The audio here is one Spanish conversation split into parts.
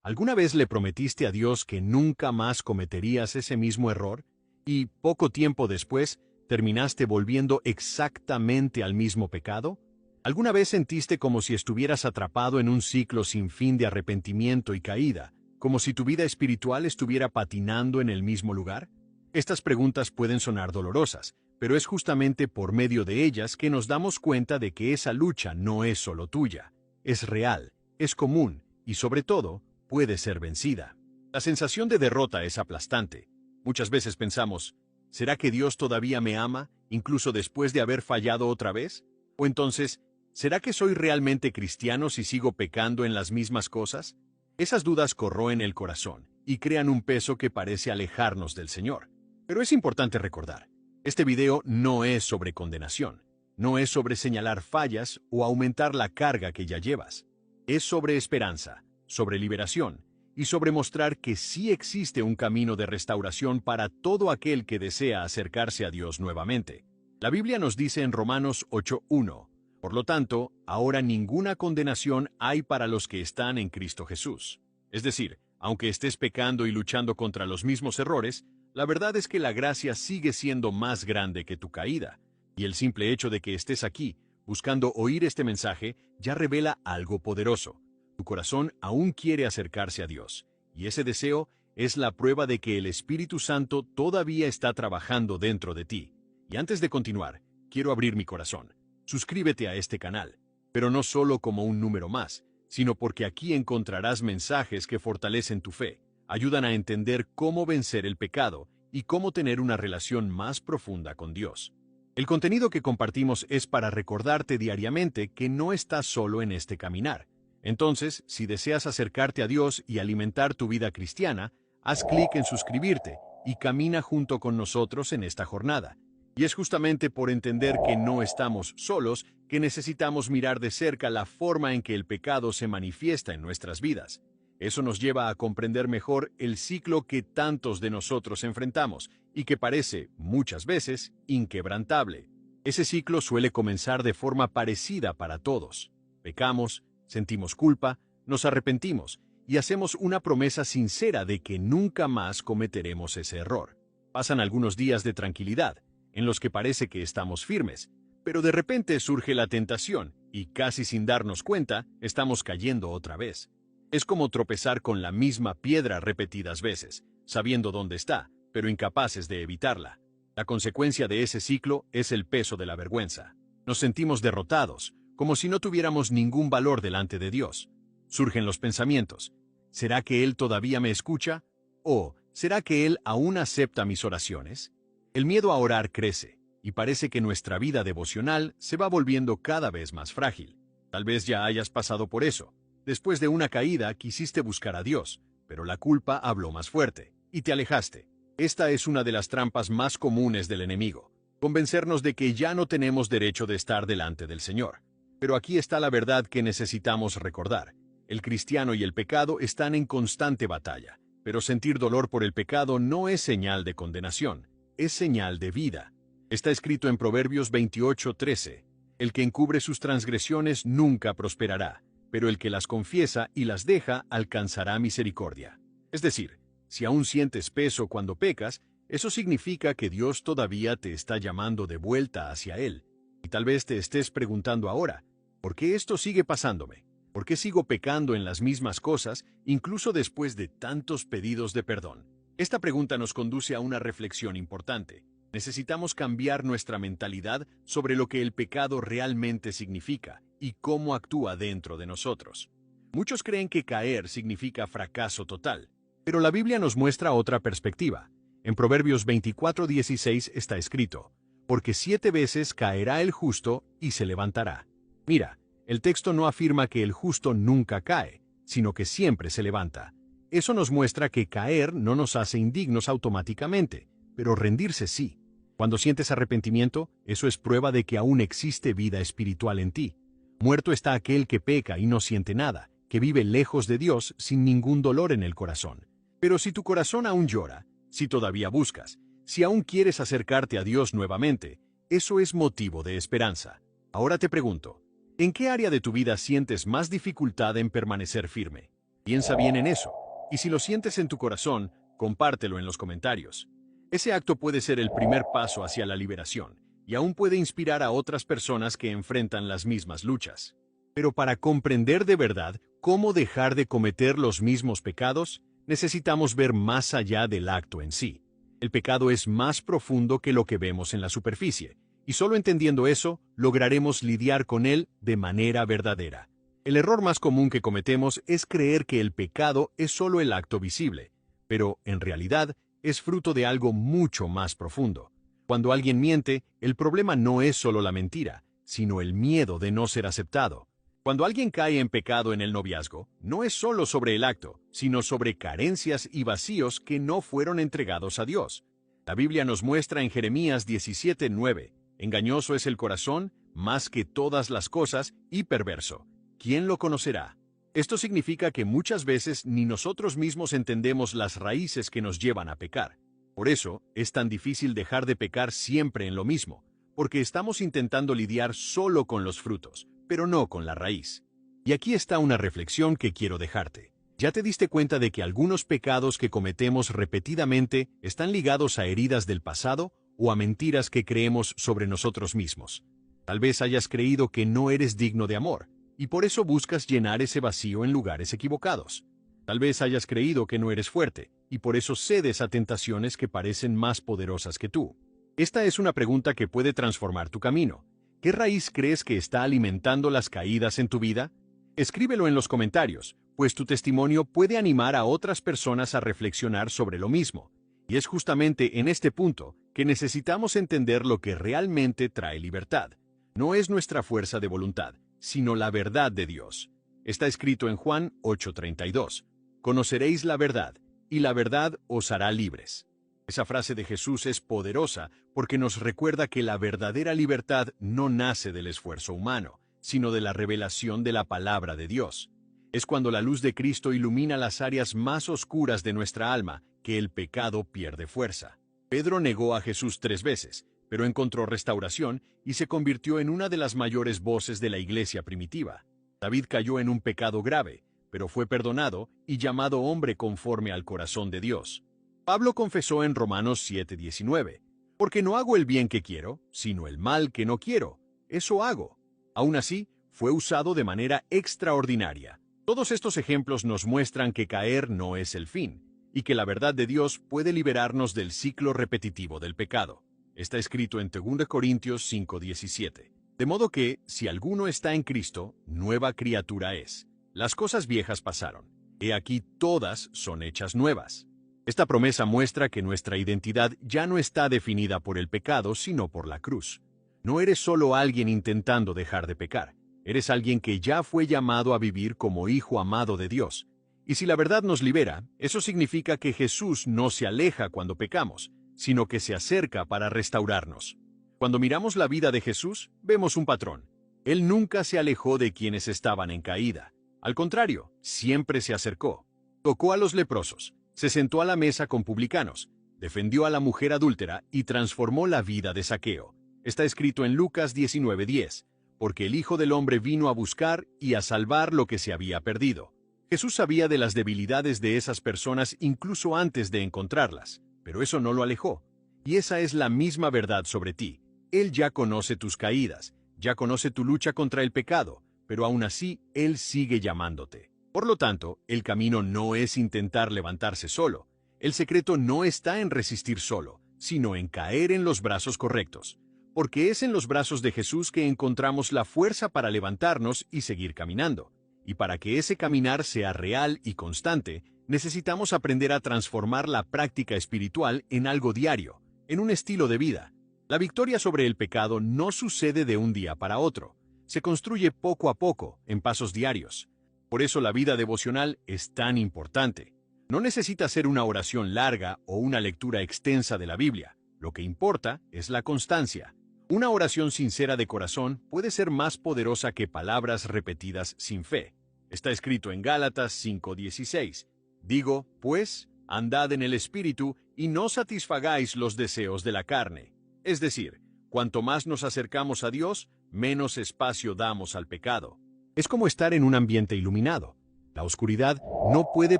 ¿Alguna vez le prometiste a Dios que nunca más cometerías ese mismo error y poco tiempo después terminaste volviendo exactamente al mismo pecado? ¿Alguna vez sentiste como si estuvieras atrapado en un ciclo sin fin de arrepentimiento y caída, como si tu vida espiritual estuviera patinando en el mismo lugar? Estas preguntas pueden sonar dolorosas, pero es justamente por medio de ellas que nos damos cuenta de que esa lucha no es solo tuya, es real, es común y, sobre todo, puede ser vencida. La sensación de derrota es aplastante. Muchas veces pensamos, ¿será que Dios todavía me ama, incluso después de haber fallado otra vez? O entonces, ¿será que soy realmente cristiano si sigo pecando en las mismas cosas? Esas dudas corroen el corazón y crean un peso que parece alejarnos del Señor. Pero es importante recordar, este video no es sobre condenación, no es sobre señalar fallas o aumentar la carga que ya llevas. Es sobre esperanza, sobre liberación y sobre mostrar que sí existe un camino de restauración para todo aquel que desea acercarse a Dios nuevamente. La Biblia nos dice en Romanos 8:1, por lo tanto, ahora ninguna condenación hay para los que están en Cristo Jesús. Es decir, aunque estés pecando y luchando contra los mismos errores, la verdad es que la gracia sigue siendo más grande que tu caída, y el simple hecho de que estés aquí, buscando oír este mensaje, ya revela algo poderoso. Tu corazón aún quiere acercarse a Dios, y ese deseo es la prueba de que el Espíritu Santo todavía está trabajando dentro de ti. Y antes de continuar, quiero abrir mi corazón. Suscríbete a este canal, pero no solo como un número más, sino porque aquí encontrarás mensajes que fortalecen tu fe, ayudan a entender cómo vencer el pecado y cómo tener una relación más profunda con Dios. El contenido que compartimos es para recordarte diariamente que no estás solo en este caminar. Entonces, si deseas acercarte a Dios y alimentar tu vida cristiana, haz clic en suscribirte y camina junto con nosotros en esta jornada. Y es justamente por entender que no estamos solos que necesitamos mirar de cerca la forma en que el pecado se manifiesta en nuestras vidas. Eso nos lleva a comprender mejor el ciclo que tantos de nosotros enfrentamos y que parece, muchas veces, inquebrantable. Ese ciclo suele comenzar de forma parecida para todos. Pecamos, sentimos culpa, nos arrepentimos y hacemos una promesa sincera de que nunca más cometeremos ese error. Pasan algunos días de tranquilidad, en los que parece que estamos firmes, pero de repente surge la tentación y casi sin darnos cuenta, estamos cayendo otra vez. Es como tropezar con la misma piedra repetidas veces, sabiendo dónde está, pero incapaces de evitarla. La consecuencia de ese ciclo es el peso de la vergüenza. Nos sentimos derrotados, como si no tuviéramos ningún valor delante de Dios. Surgen los pensamientos. ¿Será que Él todavía me escucha? ¿O será que Él aún acepta mis oraciones? El miedo a orar crece, y parece que nuestra vida devocional se va volviendo cada vez más frágil. Tal vez ya hayas pasado por eso. Después de una caída quisiste buscar a Dios, pero la culpa habló más fuerte, y te alejaste. Esta es una de las trampas más comunes del enemigo, convencernos de que ya no tenemos derecho de estar delante del Señor. Pero aquí está la verdad que necesitamos recordar. El cristiano y el pecado están en constante batalla, pero sentir dolor por el pecado no es señal de condenación, es señal de vida. Está escrito en Proverbios 28:13, el que encubre sus transgresiones nunca prosperará, pero el que las confiesa y las deja alcanzará misericordia. Es decir, si aún sientes peso cuando pecas, eso significa que Dios todavía te está llamando de vuelta hacia Él. Y tal vez te estés preguntando ahora, ¿por qué esto sigue pasándome? ¿Por qué sigo pecando en las mismas cosas, incluso después de tantos pedidos de perdón? Esta pregunta nos conduce a una reflexión importante. Necesitamos cambiar nuestra mentalidad sobre lo que el pecado realmente significa y cómo actúa dentro de nosotros. Muchos creen que caer significa fracaso total, pero la Biblia nos muestra otra perspectiva. En Proverbios 24:16 está escrito, porque 7 veces caerá el justo y se levantará. Mira, el texto no afirma que el justo nunca cae, sino que siempre se levanta. Eso nos muestra que caer no nos hace indignos automáticamente, pero rendirse sí. Cuando sientes arrepentimiento, eso es prueba de que aún existe vida espiritual en ti. Muerto está aquel que peca y no siente nada, que vive lejos de Dios sin ningún dolor en el corazón. Pero si tu corazón aún llora, si todavía buscas, si aún quieres acercarte a Dios nuevamente, eso es motivo de esperanza. Ahora te pregunto, ¿en qué área de tu vida sientes más dificultad en permanecer firme? Piensa bien en eso, y si lo sientes en tu corazón, compártelo en los comentarios. Ese acto puede ser el primer paso hacia la liberación, y aún puede inspirar a otras personas que enfrentan las mismas luchas. Pero para comprender de verdad cómo dejar de cometer los mismos pecados, necesitamos ver más allá del acto en sí. El pecado es más profundo que lo que vemos en la superficie, y solo entendiendo eso, lograremos lidiar con él de manera verdadera. El error más común que cometemos es creer que el pecado es solo el acto visible, pero en realidad es fruto de algo mucho más profundo. Cuando alguien miente, el problema no es solo la mentira, sino el miedo de no ser aceptado. Cuando alguien cae en pecado en el noviazgo, no es solo sobre el acto, sino sobre carencias y vacíos que no fueron entregados a Dios. La Biblia nos muestra en Jeremías 17:9, engañoso es el corazón, más que todas las cosas, y perverso. ¿Quién lo conocerá? Esto significa que muchas veces ni nosotros mismos entendemos las raíces que nos llevan a pecar. Por eso, es tan difícil dejar de pecar siempre en lo mismo, porque estamos intentando lidiar solo con los frutos, pero no con la raíz. Y aquí está una reflexión que quiero dejarte. ¿Ya te diste cuenta de que algunos pecados que cometemos repetidamente están ligados a heridas del pasado o a mentiras que creemos sobre nosotros mismos? Tal vez hayas creído que no eres digno de amor, y por eso buscas llenar ese vacío en lugares equivocados. Tal vez hayas creído que no eres fuerte, y por eso cedes a tentaciones que parecen más poderosas que tú. Esta es una pregunta que puede transformar tu camino. ¿Qué raíz crees que está alimentando las caídas en tu vida? Escríbelo en los comentarios, pues tu testimonio puede animar a otras personas a reflexionar sobre lo mismo. Y es justamente en este punto que necesitamos entender lo que realmente trae libertad. No es nuestra fuerza de voluntad, sino la verdad de Dios. Está escrito en Juan 8:32. Conoceréis la verdad, y la verdad os hará libres. Esa frase de Jesús es poderosa porque nos recuerda que la verdadera libertad no nace del esfuerzo humano, sino de la revelación de la palabra de Dios. Es cuando la luz de Cristo ilumina las áreas más oscuras de nuestra alma que el pecado pierde fuerza. Pedro negó a Jesús 3 veces, pero encontró restauración y se convirtió en una de las mayores voces de la iglesia primitiva. David cayó en un pecado grave, pero fue perdonado y llamado hombre conforme al corazón de Dios. Pablo confesó en Romanos 7:19, porque no hago el bien que quiero, sino el mal que no quiero, eso hago. Aún así, fue usado de manera extraordinaria. Todos estos ejemplos nos muestran que caer no es el fin, y que la verdad de Dios puede liberarnos del ciclo repetitivo del pecado. Está escrito en 2 Corintios 5:17. De modo que, si alguno está en Cristo, nueva criatura es. Las cosas viejas pasaron. He aquí todas son hechas nuevas. Esta promesa muestra que nuestra identidad ya no está definida por el pecado, sino por la cruz. No eres solo alguien intentando dejar de pecar. Eres alguien que ya fue llamado a vivir como hijo amado de Dios. Y si la verdad nos libera, eso significa que Jesús no se aleja cuando pecamos, sino que se acerca para restaurarnos. Cuando miramos la vida de Jesús, vemos un patrón. Él nunca se alejó de quienes estaban en caída. Al contrario, siempre se acercó. Tocó a los leprosos, se sentó a la mesa con publicanos, defendió a la mujer adúltera y transformó la vida de Zaqueo. Está escrito en Lucas 19:10, porque el Hijo del Hombre vino a buscar y a salvar lo que se había perdido. Jesús sabía de las debilidades de esas personas incluso antes de encontrarlas, pero eso no lo alejó. Y esa es la misma verdad sobre ti. Él ya conoce tus caídas, ya conoce tu lucha contra el pecado, pero aún así, Él sigue llamándote. Por lo tanto, el camino no es intentar levantarse solo. El secreto no está en resistir solo, sino en caer en los brazos correctos. Porque es en los brazos de Jesús que encontramos la fuerza para levantarnos y seguir caminando. Y para que ese caminar sea real y constante, necesitamos aprender a transformar la práctica espiritual en algo diario, en un estilo de vida. La victoria sobre el pecado no sucede de un día para otro. Se construye poco a poco, en pasos diarios. Por eso la vida devocional es tan importante. No necesita ser una oración larga o una lectura extensa de la Biblia. Lo que importa es la constancia. Una oración sincera de corazón puede ser más poderosa que palabras repetidas sin fe. Está escrito en Gálatas 5:16. Digo, pues, andad en el Espíritu y no satisfagáis los deseos de la carne. Es decir, cuanto más nos acercamos a Dios, menos espacio damos al pecado. Es como estar en un ambiente iluminado. La oscuridad no puede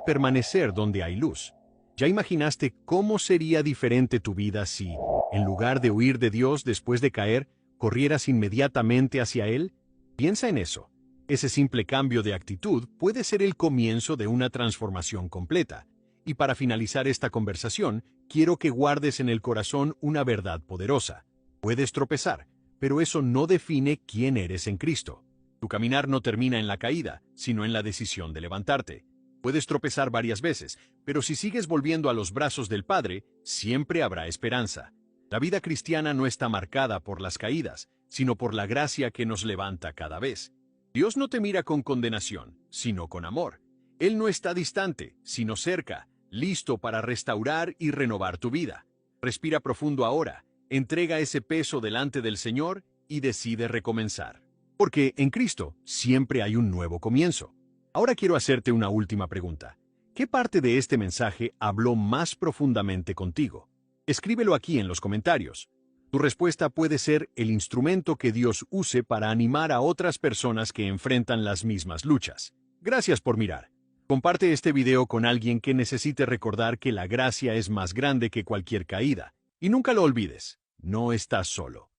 permanecer donde hay luz. ¿Ya imaginaste cómo sería diferente tu vida si, en lugar de huir de Dios después de caer, corrieras inmediatamente hacia Él? Piensa en eso. Ese simple cambio de actitud puede ser el comienzo de una transformación completa. Y para finalizar esta conversación, quiero que guardes en el corazón una verdad poderosa. Puedes tropezar, pero eso no define quién eres en Cristo. Tu caminar no termina en la caída, sino en la decisión de levantarte. Puedes tropezar varias veces, pero si sigues volviendo a los brazos del Padre, siempre habrá esperanza. La vida cristiana no está marcada por las caídas, sino por la gracia que nos levanta cada vez. Dios no te mira con condenación, sino con amor. Él no está distante, sino cerca, listo para restaurar y renovar tu vida. Respira profundo ahora, entrega ese peso delante del Señor y decide recomenzar. Porque en Cristo siempre hay un nuevo comienzo. Ahora quiero hacerte una última pregunta. ¿Qué parte de este mensaje habló más profundamente contigo? Escríbelo aquí en los comentarios. Tu respuesta puede ser el instrumento que Dios use para animar a otras personas que enfrentan las mismas luchas. Gracias por mirar. Comparte este video con alguien que necesite recordar que la gracia es más grande que cualquier caída. Y nunca lo olvides, no estás solo.